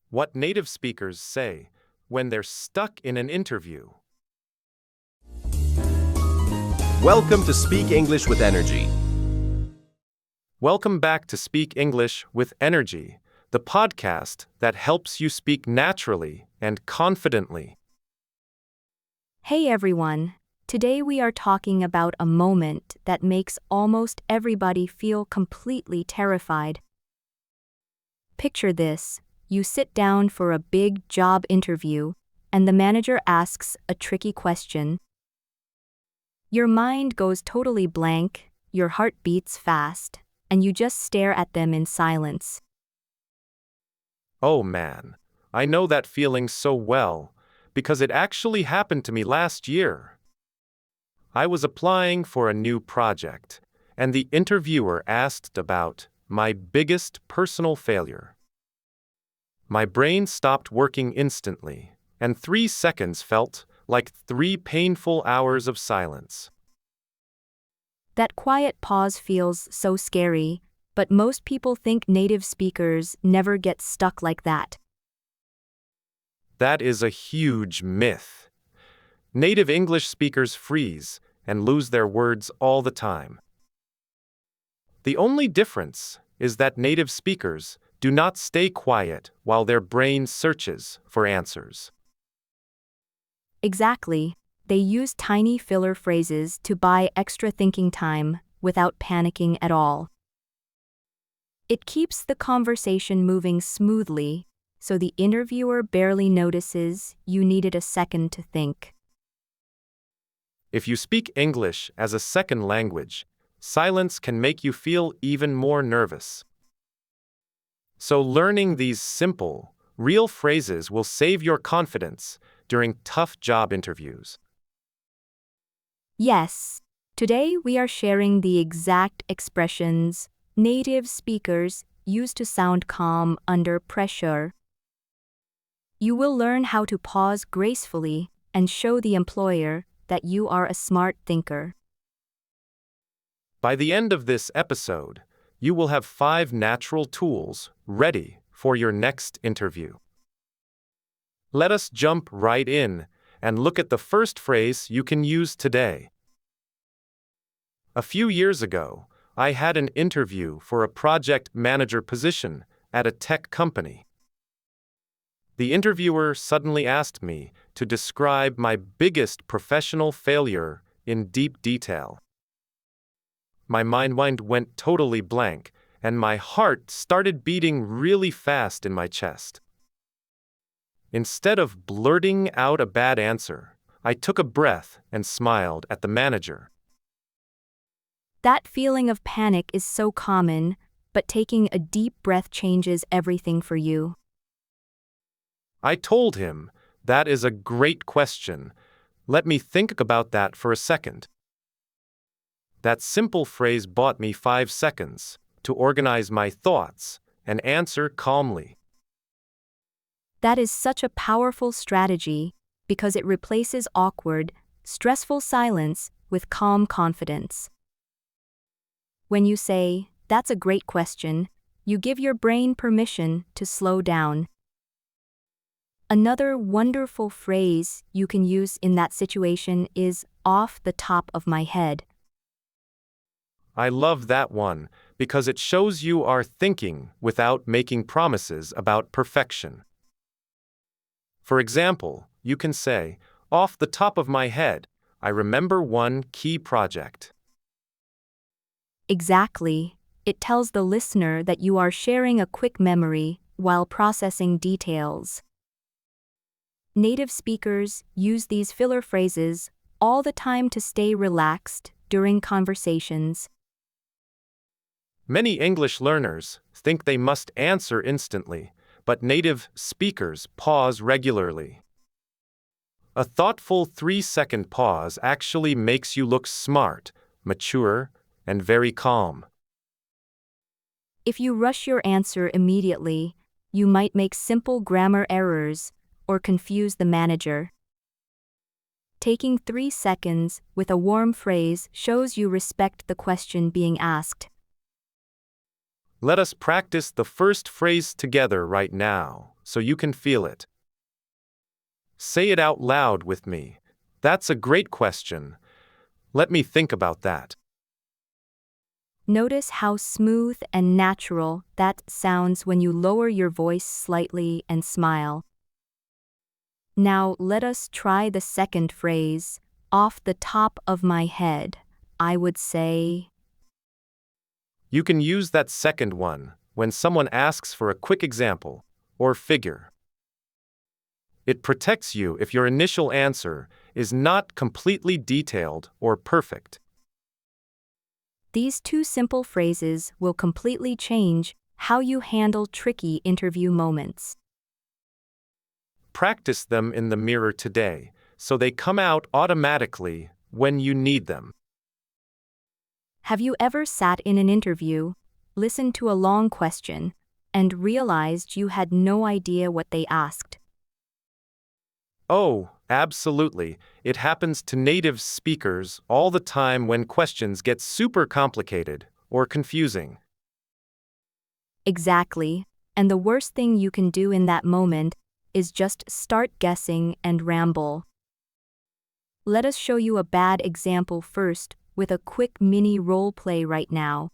What native speakers say when they're stuck in an interview. Welcome to Speak English with Energy. Welcome back to Speak English with Energy, the podcast that helps you speak naturally and confidently. Hey everyone! Today we are talking about a moment that makes almost everybody feel completely terrified. Picture this: you sit down for a big job interview, and the manager asks a tricky question. Your mind goes totally blank, your heart beats fast, and you just stare at them in silence. Oh man, I know that feeling so well, because it actually happened to me last year. I was applying for a new project, and the interviewer asked about my biggest personal failure. My brain stopped working instantly, and 3 seconds felt like 3 painful hours of silence. That quiet pause feels so scary, but most people think native speakers never get stuck like that. That is a huge myth. Native English speakers freeze and lose their words all the time. The only difference is that native speakers do not stay quiet while their brain searches for answers. Exactly. They use tiny filler phrases to buy extra thinking time without panicking at all. It keeps the conversation moving smoothly, so the interviewer barely notices you needed a second to think. If you speak English as a second language, silence can make you feel even more nervous. So learning these simple, real phrases will save your confidence during tough job interviews. Yes, today we are sharing the exact expressions native speakers use to sound calm under pressure. You will learn how to pause gracefully and show the employer that you are a smart thinker. By the end of this episode, you will have 5 natural tools ready for your next interview. Let us jump right in and look at the first phrase you can use today. A few years ago, I had an interview for a project manager position at a tech company. The interviewer suddenly asked me to describe my biggest professional failure in deep detail. My mind went totally blank, and my heart started beating really fast in my chest. Instead of blurting out a bad answer, I took a breath and smiled at the manager. That feeling of panic is so common, but taking a deep breath changes everything for you. I told him, "That is a great question. Let me think about that for a second." That simple phrase bought me 5 seconds to organize my thoughts and answer calmly. That is such a powerful strategy because it replaces awkward, stressful silence with calm confidence. When you say, "That's a great question," you give your brain permission to slow down. Another wonderful phrase you can use in that situation is "off the top of my head." I love that one because it shows you are thinking without making promises about perfection. For example, you can say, "Off the top of my head, I remember one key project." Exactly. It tells the listener that you are sharing a quick memory while processing details. Native speakers use these filler phrases all the time to stay relaxed during conversations. Many English learners think they must answer instantly, but native speakers pause regularly. A thoughtful 3-second pause actually makes you look smart, mature, and very calm. If you rush your answer immediately, you might make simple grammar errors or confuse the manager. Taking 3 seconds with a warm phrase shows you respect the question being asked. Let us practice the first phrase together right now, so you can feel it. Say it out loud with me. That's a great question. Let me think about that. Notice how smooth and natural that sounds when you lower your voice slightly and smile. Now let us try the second phrase. Off the top of my head, I would say. You can use that second one when someone asks for a quick example or figure. It protects you if your initial answer is not completely detailed or perfect. These two simple phrases will completely change how you handle tricky interview moments. Practice them in the mirror today so they come out automatically when you need them. Have you ever sat in an interview, listened to a long question, and realized you had no idea what they asked? Oh, absolutely. It happens to native speakers all the time when questions get super complicated or confusing. Exactly. And the worst thing you can do in that moment is just start guessing and ramble. Let us show you a bad example first with a quick mini role play right now.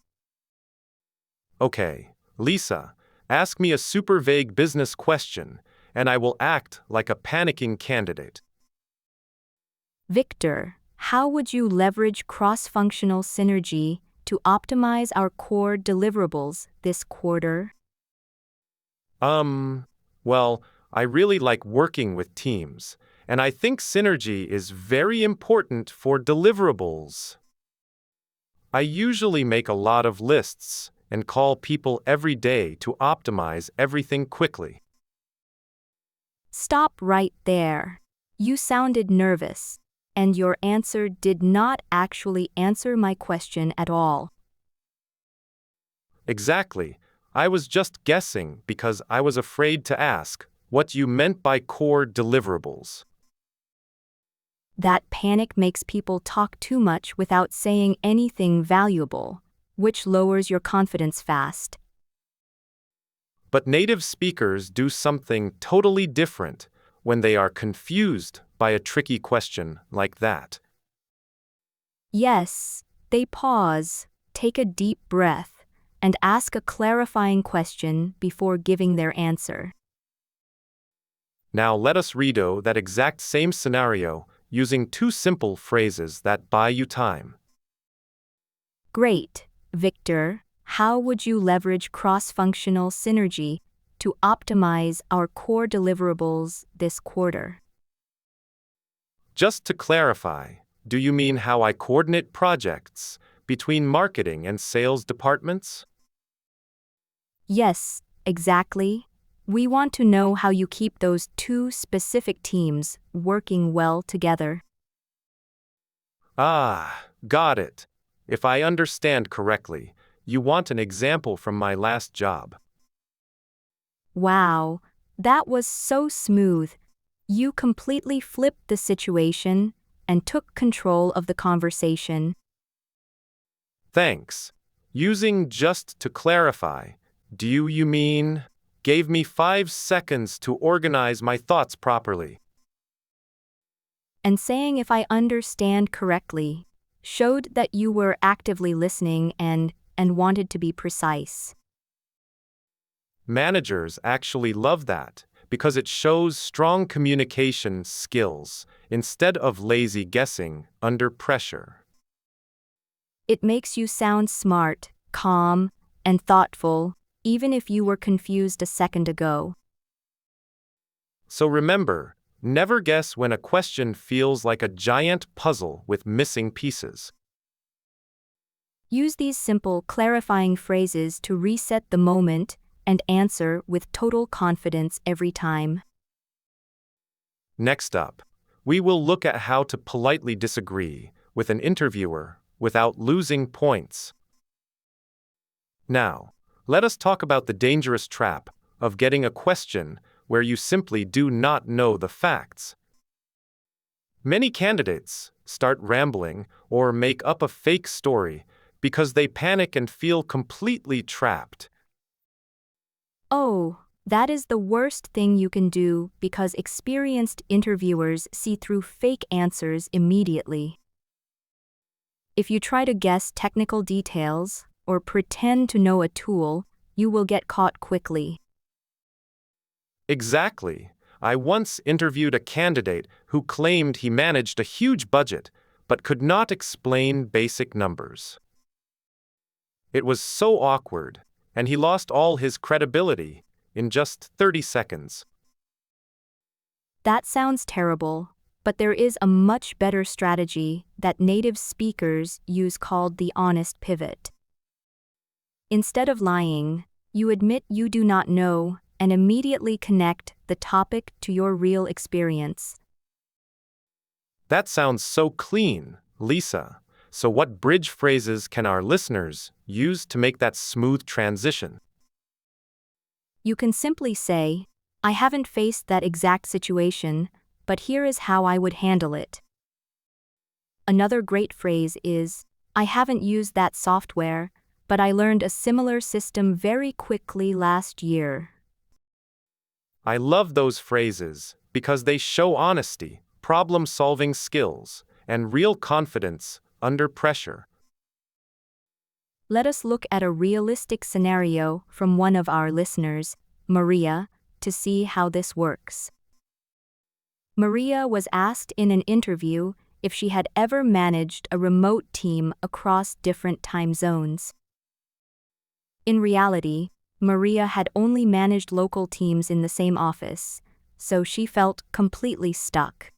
Okay, Lisa, ask me a super vague business question, and I will act like a panicking candidate. Victor, how would you leverage cross-functional synergy to optimize our core deliverables this quarter? Well, I really like working with teams, and I think synergy is very important for deliverables. I usually make a lot of lists and call people every day to optimize everything quickly. Stop right there. You sounded nervous, and your answer did not actually answer my question at all. Exactly. I was just guessing because I was afraid to ask what you meant by core deliverables. That panic makes people talk too much without saying anything valuable, which lowers your confidence fast. But native speakers do something totally different when they are confused by a tricky question like that. Yes, they pause, take a deep breath, and ask a clarifying question before giving their answer. Now let us redo that exact same scenario using two simple phrases that buy you time. Great, Victor. How would you leverage cross-functional synergy to optimize our core deliverables this quarter? Just to clarify, do you mean how I coordinate projects between marketing and sales departments? Yes, exactly. We want to know how you keep those two specific teams working well together. Ah, got it. If I understand correctly, you want an example from my last job. Wow, that was so smooth. You completely flipped the situation and took control of the conversation. Thanks. Using just to clarify, do you mean gave me 5 seconds to organize my thoughts properly? And saying if I understand correctly showed that you were actively listening and wanted to be precise. Managers actually love that because it shows strong communication skills instead of lazy guessing under pressure. It makes you sound smart, calm, and thoughtful, even if you were confused a second ago. So remember, never guess when a question feels like a giant puzzle with missing pieces. Use these simple, clarifying phrases to reset the moment and answer with total confidence every time. Next up, we will look at how to politely disagree with an interviewer without losing points. Now, let us talk about the dangerous trap of getting a question where you simply do not know the facts. Many candidates start rambling or make up a fake story because they panic and feel completely trapped Oh, that is the worst thing you can do because experienced interviewers see through fake answers immediately. If you try to guess technical details or pretend to know a tool, you will get caught quickly. Exactly. I once interviewed a candidate who claimed he managed a huge budget but could not explain basic numbers. It was so awkward, and he lost all his credibility in just 30 seconds. That sounds terrible, but there is a much better strategy that native speakers use called the honest pivot. Instead of lying, you admit you do not know and immediately connect the topic to your real experience. That sounds so clean, Lisa. So, what bridge phrases can our listeners use to make that smooth transition? You can simply say, I haven't faced that exact situation, but here is how I would handle it. Another great phrase is, I haven't used that software, but I learned a similar system very quickly last year. I love those phrases because they show honesty, problem-solving skills, and real confidence under pressure. Let us look at a realistic scenario from one of our listeners, Maria, to see how this works. Maria was asked in an interview if she had ever managed a remote team across different time zones. In reality, Maria had only managed local teams in the same office, so she felt completely stuck.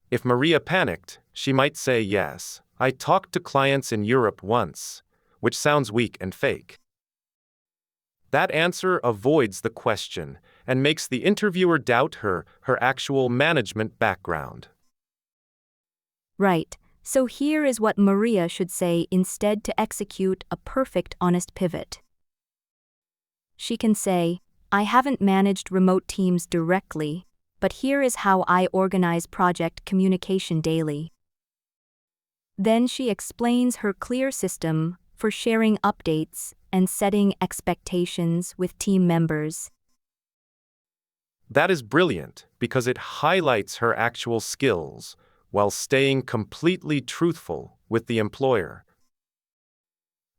If Maria panicked, she might say, yes, I talked to clients in Europe once, which sounds weak and fake. That answer avoids the question and makes the interviewer doubt her actual management background. Right, so here is what Maria should say instead to execute a perfect honest pivot. She can say, I haven't managed remote teams directly, but here is how I organize project communication daily. Then she explains her clear system for sharing updates and setting expectations with team members. That is brilliant because it highlights her actual skills while staying completely truthful with the employer.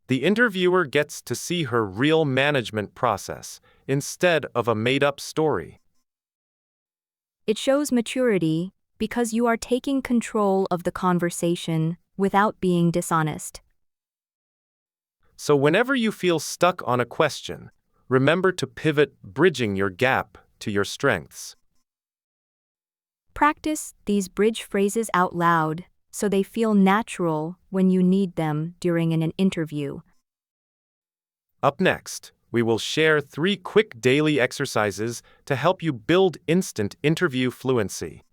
The interviewer gets to see her real management process instead of a made-up story. It shows maturity because you are taking control of the conversation without being dishonest. So whenever you feel stuck on a question, remember to pivot, bridging your gap to your strengths. Practice these bridge phrases out loud so they feel natural when you need them during an interview. Up next, we will share 3 quick daily exercises to help you build instant interview fluency.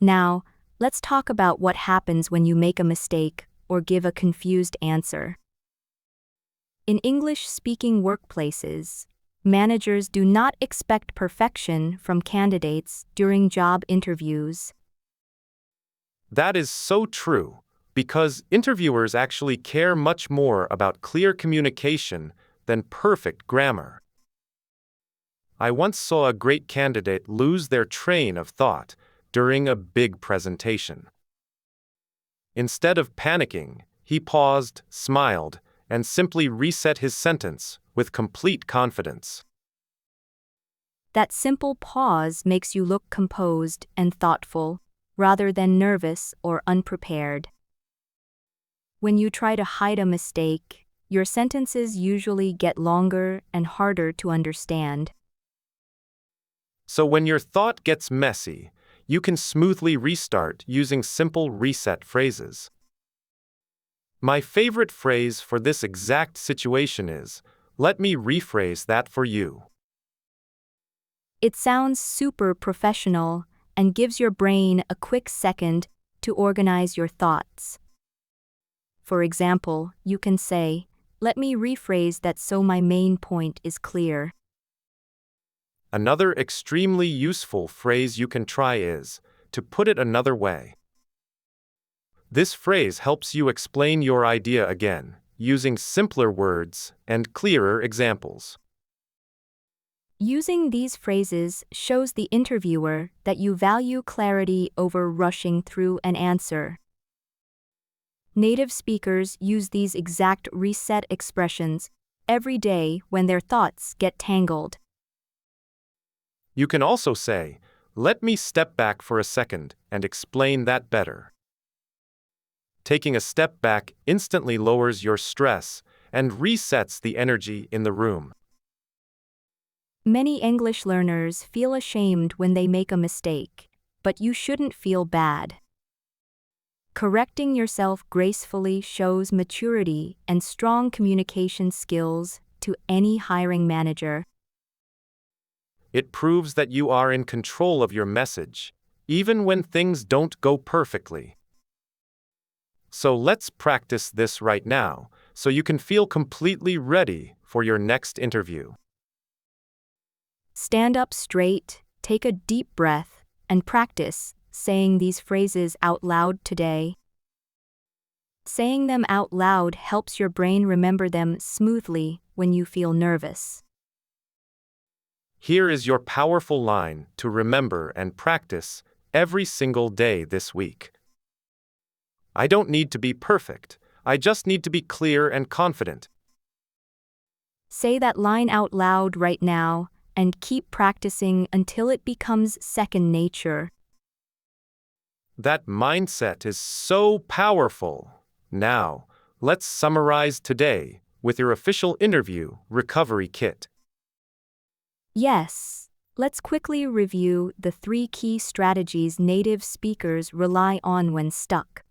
Now, let's talk about what happens when you make a mistake or give a confused answer. In English-speaking workplaces, managers do not expect perfection from candidates during job interviews. That is so true, because interviewers actually care much more about clear communication than perfect grammar. I once saw a great candidate lose their train of thought during a big presentation. Instead of panicking, he paused, smiled, and simply reset his sentence with complete confidence. That simple pause makes you look composed and thoughtful, rather than nervous or unprepared. When you try to hide a mistake, your sentences usually get longer and harder to understand. So when your thought gets messy, you can smoothly restart using simple reset phrases. My favorite phrase for this exact situation is, let me rephrase that for you. It sounds super professional and gives your brain a quick second to organize your thoughts. For example, you can say, let me rephrase that so my main point is clear. Another extremely useful phrase you can try is, to put it another way. This phrase helps you explain your idea again, using simpler words and clearer examples. Using these phrases shows the interviewer that you value clarity over rushing through an answer. Native speakers use these exact reset expressions every day when their thoughts get tangled. You can also say, "Let me step back for a second and explain that better." Taking a step back instantly lowers your stress and resets the energy in the room. Many English learners feel ashamed when they make a mistake, but you shouldn't feel bad. Correcting yourself gracefully shows maturity and strong communication skills to any hiring manager. It proves that you are in control of your message, even when things don't go perfectly. So let's practice this right now, so you can feel completely ready for your next interview. Stand up straight, take a deep breath, and practice saying these phrases out loud today. Saying them out loud helps your brain remember them smoothly when you feel nervous. Here is your powerful line to remember and practice every single day this week. I don't need to be perfect, I just need to be clear and confident. Say that line out loud right now and keep practicing until it becomes second nature. That mindset is so powerful. Now, let's summarize today with your official interview recovery kit. Yes, let's quickly review the 3 key strategies native speakers rely on when stuck.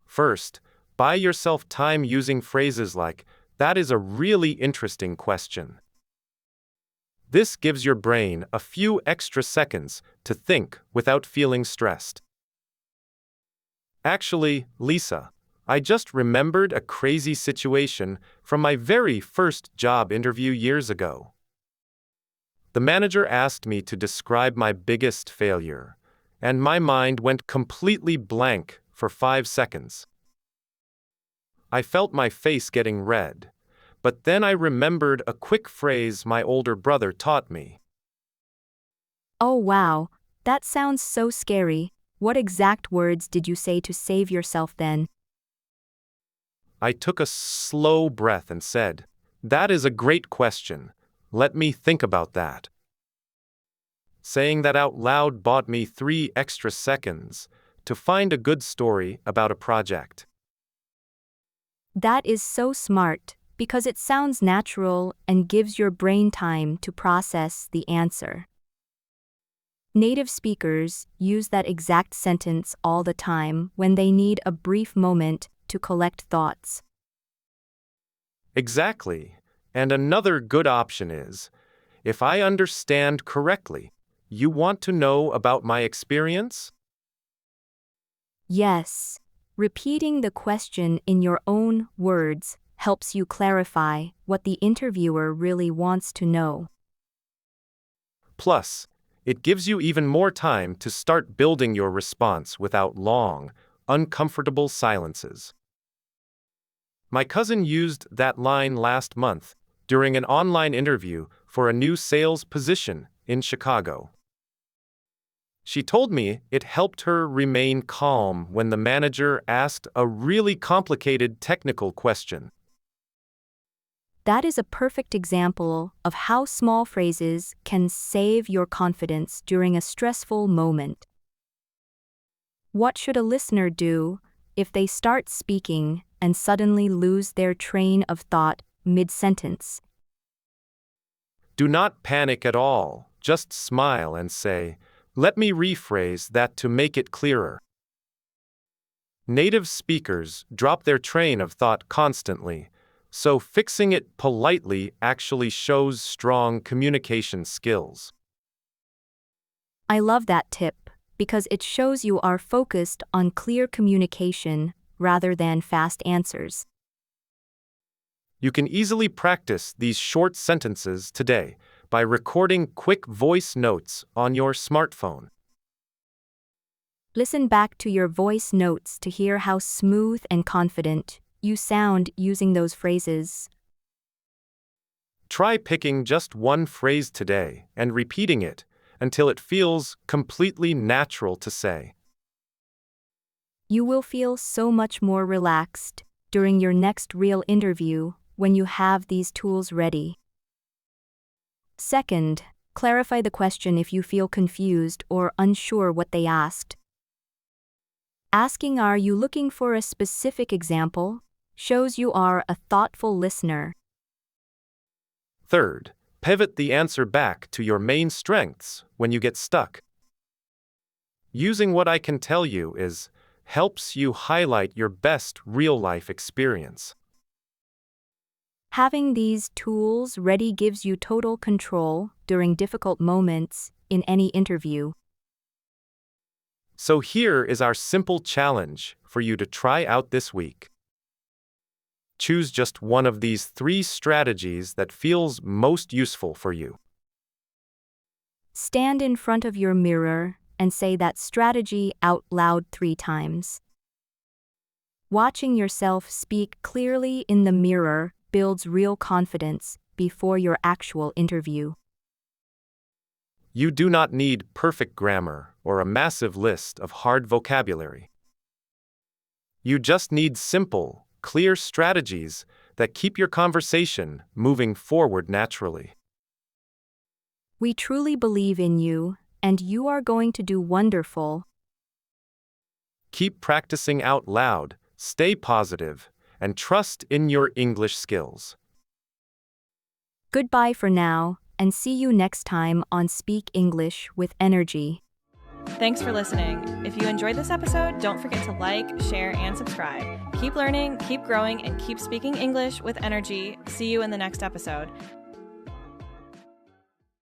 First, buy yourself time using phrases like, "That is a really interesting question." This gives your brain a few extra seconds to think without feeling stressed. Actually, Lisa, I just remembered a crazy situation from my very first job interview years ago. The manager asked me to describe my biggest failure, and my mind went completely blank for 5 seconds. I felt my face getting red, but then I remembered a quick phrase my older brother taught me. Oh wow, that sounds so scary. What exact words did you say to save yourself then? I took a slow breath and said, "That is a great question. Let me think about that." Saying that out loud bought me 3 extra seconds to find a good story about a project. That is so smart because it sounds natural and gives your brain time to process the answer. Native speakers use that exact sentence all the time when they need a brief moment to collect thoughts. Exactly. And another good option is, if I understand correctly, you want to know about my experience? Yes, repeating the question in your own words helps you clarify what the interviewer really wants to know. Plus, it gives you even more time to start building your response without long, uncomfortable silences. My cousin used that line last month during an online interview for a new sales position in Chicago. She told me it helped her remain calm when the manager asked a really complicated technical question. That is a perfect example of how small phrases can save your confidence during a stressful moment. What should a listener do if they start speaking and suddenly lose their train of thought mid-sentence? Do not panic at all, just smile and say, "Let me rephrase that to make it clearer." Native speakers drop their train of thought constantly, so fixing it politely actually shows strong communication skills. I love that tip because it shows you are focused on clear communication rather than fast answers. You can easily practice these short sentences today by recording quick voice notes on your smartphone. Listen back to your voice notes to hear how smooth and confident you sound using those phrases. Try picking just one phrase today and repeating it until it feels completely natural to say. You will feel so much more relaxed during your next real interview when you have these tools ready. Second, clarify the question if you feel confused or unsure what they asked. Asking "Are you looking for a specific example?" shows you are a thoughtful listener. Third, pivot the answer back to your main strengths when you get stuck. Using "what I can tell you is" helps you highlight your best real-life experience. Having these tools ready gives you total control during difficult moments in any interview. So here is our simple challenge for you to try out this week. Choose just one of these 3 strategies that feels most useful for you. Stand in front of your mirror and say that strategy out loud 3 times. Watching yourself speak clearly in the mirror builds real confidence before your actual interview. You do not need perfect grammar or a massive list of hard vocabulary. You just need simple, clear strategies that keep your conversation moving forward naturally. We truly believe in you, and you are going to do wonderful. Keep practicing out loud, stay positive, and trust in your English skills. Goodbye for now, and see you next time on Speak English with Energy. Thanks for listening. If you enjoyed this episode, don't forget to like, share, and subscribe. Keep learning, keep growing, and keep speaking English with energy. See you in the next episode.